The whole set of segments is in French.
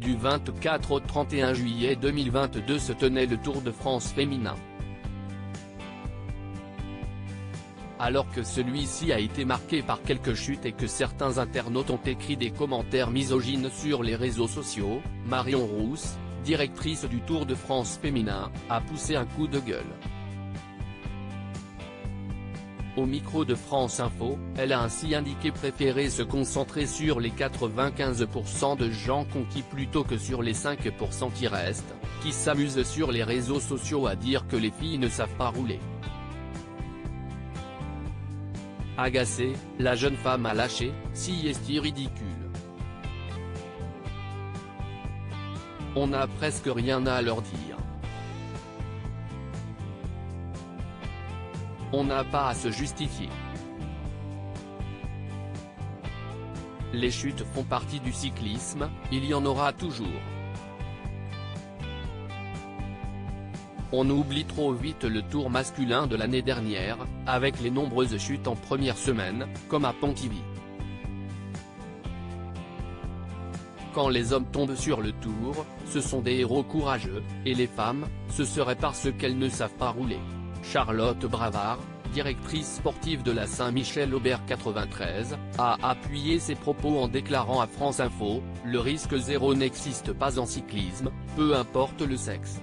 Du 24 au 31 juillet 2022 se tenait le Tour de France féminin. Alors que celui-ci a été marqué par quelques chutes et que certains internautes ont écrit des commentaires misogynes sur les réseaux sociaux, Marion Rousse, directrice du Tour de France féminin, a poussé un coup de gueule. Au micro de France Info, elle a ainsi indiqué préférer se concentrer sur les 95% de gens conquis plutôt que sur les 5% qui restent, qui s'amusent sur les réseaux sociaux à dire que les filles ne savent pas rouler. Agacée, la jeune femme a lâché « Si est-ce ridicule. On n'a presque rien à leur dire. On n'a pas à se justifier. Les chutes font partie du cyclisme, il y en aura toujours. On oublie trop vite le Tour masculin de l'année dernière, avec les nombreuses chutes en première semaine, comme à Pontivy. Quand les hommes tombent sur le Tour, ce sont des héros courageux, et les femmes, ce serait parce qu'elles ne savent pas rouler. Charlotte Bravard, directrice sportive de la Saint-Michel-Aubert 93, a appuyé ses propos en déclarant à France Info « Le risque zéro n'existe pas en cyclisme, peu importe le sexe.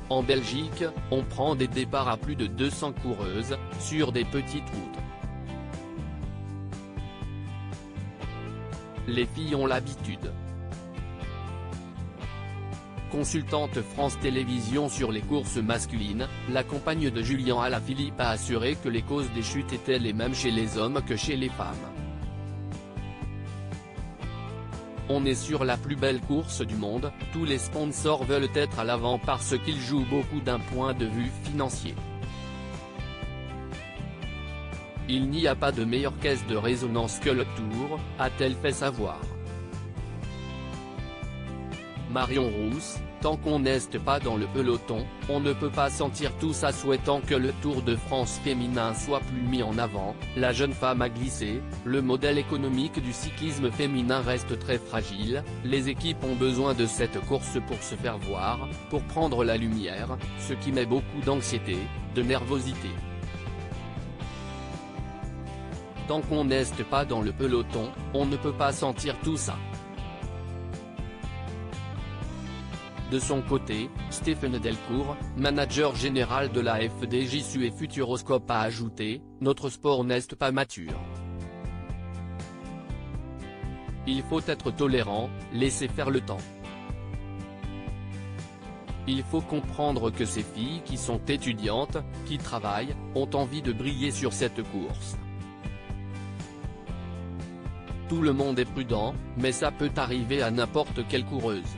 En Belgique, on prend des départs à plus de 200 coureuses, sur des petites routes. Les filles ont l'habitude. » Consultante France Télévisions sur les courses masculines, la compagne de Julien Alaphilippe a assuré que les causes des chutes étaient les mêmes chez les hommes que chez les femmes. On est sur la plus belle course du monde, tous les sponsors veulent être à l'avant parce qu'ils jouent beaucoup d'un point de vue financier. Il n'y a pas de meilleure caisse de résonance que le Tour, a-t-elle fait savoir. Marion Rousse, tant qu'on n'est pas dans le peloton, on ne peut pas sentir tout ça. Souhaitant que le Tour de France féminin soit plus mis en avant, la jeune femme a glissé « Le modèle économique du cyclisme féminin reste très fragile, les équipes ont besoin de cette course pour se faire voir, pour prendre la lumière, ce qui met beaucoup d'anxiété, de nervosité. Tant qu'on n'est pas dans le peloton, on ne peut pas sentir tout ça. » De son côté, Stéphane Delcourt, manager général de la FDJ et Futuroscope a ajouté « Notre sport n'est pas mature. Il faut être tolérant, laisser faire le temps. Il faut comprendre que ces filles qui sont étudiantes, qui travaillent, ont envie de briller sur cette course. Tout le monde est prudent, mais ça peut arriver à n'importe quelle coureuse.